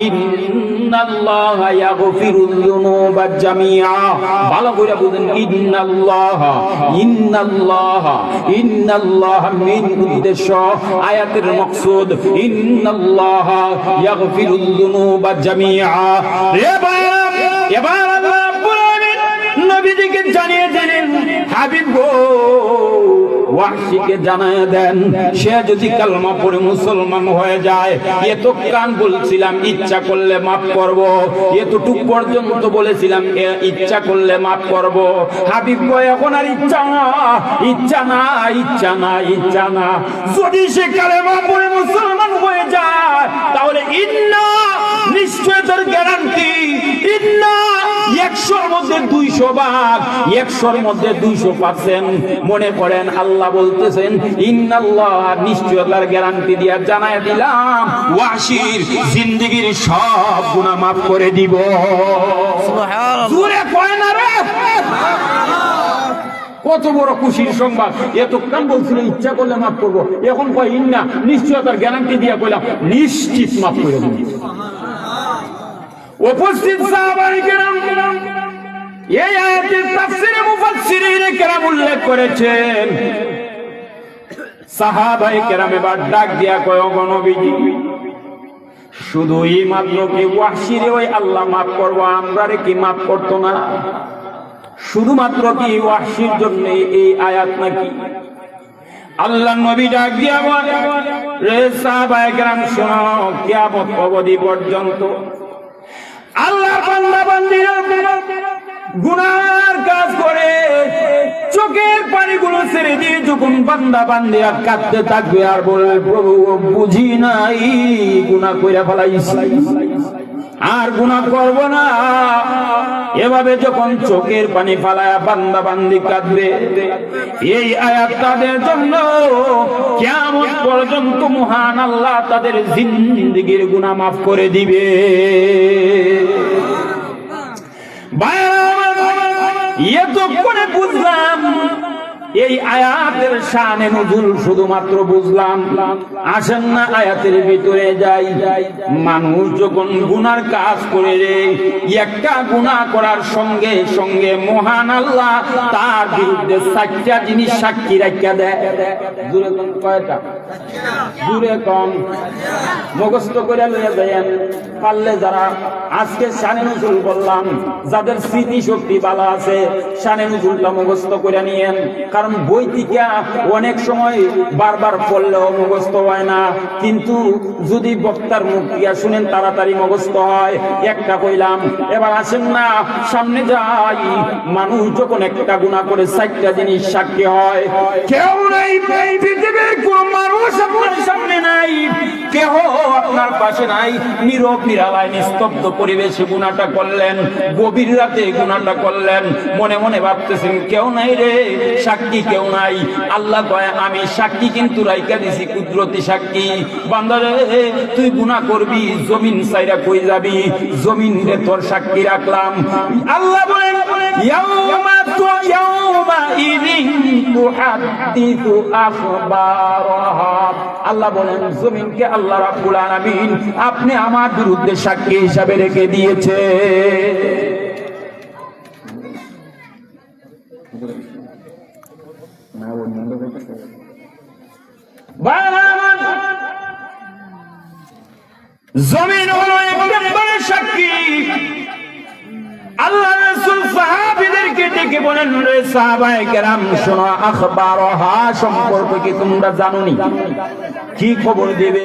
ইন্নাল্লাহা ইয়াগফিরুয যুনুবা জামিআ। ভালো করে বুঝুন, ইন্নাল্লাহা মিন উদ্দেশ্য আয়াতের মাকসুদ ইন্নাল্লাহা ইয়াগফিরুয যুনুবা জামিআ। এবার আল্লাহ রাব্বুল আলামিন নবীজিকে জানিয়ে দিলেন, হাবিব গো ওয়াহশীকে জানায় দেন, সে যদি কালমা পড়ে মুসলমান হয়ে যায়, এতক্ষণ বলছিলাম ইচ্ছা করলে মাফ করব, এতটুক পর্যন্ত বলেছিলাম ইচ্ছা করলে মাফ করব। হাবিব গো এখন আর ইচ্ছা না। যদি সে কালেমা পড়ে মুসলমান হয়ে যায়, তাহলে ইন্না নিশ্চয়তার গ্যারান্টি, ইন্না 100-র মধ্যে 200 ভাগ, 100-র মধ্যে 200%। মনে করেন আল্লাহ বলতেছেন ইন্নাল্লাহ, নিশ্চয়তার গ্যারান্টি দিয়া জানায় দিলাম ওয়াহশীর জিন্দেগীর সব গুনাহ মাফ করে দিব। সুবহানাল্লাহ, জোরে কয় না রে। কত বড় খুশির সংবাদ! এতক্ষণ বলছিল ইচ্ছা করলে মাফ করবো, এখন কয় ইন্না, নিশ্চয়তার গ্যারান্টি দিয়া কইলাম নিশ্চিত মাফ করে দিব। উপস্থিত সাহাবায়ে কেরাম এই আয়াতের তাফসীরে মুফাসসিরিন কেরাম উল্লেখ করেছেন, সাহাবায়ে কেরাম এবার ডাক দিয়া কয়, ওগো নবীজি, শুধু এই মাত্র কি ওয়াহশীরে ওই আল্লাহ মাফ করবো, আমরারে কি মাফ করতো না? শুধুমাত্র কি ওয়াহশীর জন্য এই আয়াত নাকি? আল্লাহ নবী ডাক দিয়া বলে, রে সাহাবায়ে কেরাম শোনো, কিয়ামত অবধি পর্যন্ত আল্লাহর বান্দা বান্দীরা গুনার কাজ করে চোখের পানিগুলো ছেড়ে দিয়ে যখন বান্দা বান্দীরা কাঁদতে থাকবে আর বলবে, প্রভু বুঝি নাই গুনাহ কইরা ফেলাইছি, আর গুনাহ করব না, এভাবে যখন চোখের পানি ফালায়া বান্দা বান্দি কাঁদবে, এই আয়াত তাদের জন্য কিয়ামত পর্যন্ত মহান আল্লাহ তাদের জিন্দেগীর গুনাহ মাফ করে দিবে। এতক্ষণে বুঝলাম এই আয়াতের শানে নুজুল, শুধুমাত্র বুঝলাম। আসেন না আয়াতের ভিতরে যাই। মানুষ যখন গুনার কাজ করে রে, একটা গুনাহ করার সঙ্গে সঙ্গে মহান আল্লাহ তার বিরুদ্ধে 4টা জিনিস সাক্ষী রাখিয়া দেয়। জোরে কোন কয়টা? জোরে কম, মুখস্থ করে লইয়া যায়েন পারলে। যারা আজকে শানে নুজুল বললাম, যাদের স্মৃতি শক্তি ভালো আছে, শানে নুজুলটা মুখস্থ করে নিয়েন। কারণ বই থেকে অনেক সময় বারবার পড়লেও মুখস্থ হয় না, কিন্তু যদি বক্তার মুখ দিয়া শুনেন তাড়াতাড়ি মুখস্থ হয়। একটা কইলাম, এবার আসেন না সামনে যাই। মানুষ যখন একটা গুনাহ করে 4টা জিনিস সাক্ষী হয়। কেউ নাই, পৃথিবীর কোন মানুষ আপনার সামনে নাই, কেহ আপনার পাশে নাই। নীরব নিরালায় নিস্তব্ধ পরিবেশে গুনাহটা করলেন, গভীর রাতে গুনাহটা করলেন, মনে মনে ভাবতেছেন কেউ নাই রে, সাক্ষী কেউ নাই। আল্লাহ কয়, আমি সাক্ষী কিন্তু রাইখা দিছি, কুদরতি সাক্ষী। বান্দা রে, তুই গুনাহ করবি, জমিন ছাইরা কই যাবি? জমিন রে তোর সাক্ষী রাখলাম। আল্লাহ বলেন, ইয়াউমা ইযিন তুহাদ্দিসু আখবারাহা। আল্লাহ বলেন, জমিনকে আল্লাহ রাব্বুল আলামিন আপনি আমার বিরুদ্ধে সাক্ষী হিসাবে রেখে দিয়েছে। জমিন হলো একবারে সাক্ষী। আল্লাহ রাসূল সাহাবীদেরকে ডেকে বলেন, রে সাহাবায়ে কেরাম শোনো, আখবারহা সম্পর্কে কি তোমরা জানোনি? কি খবর দেবে?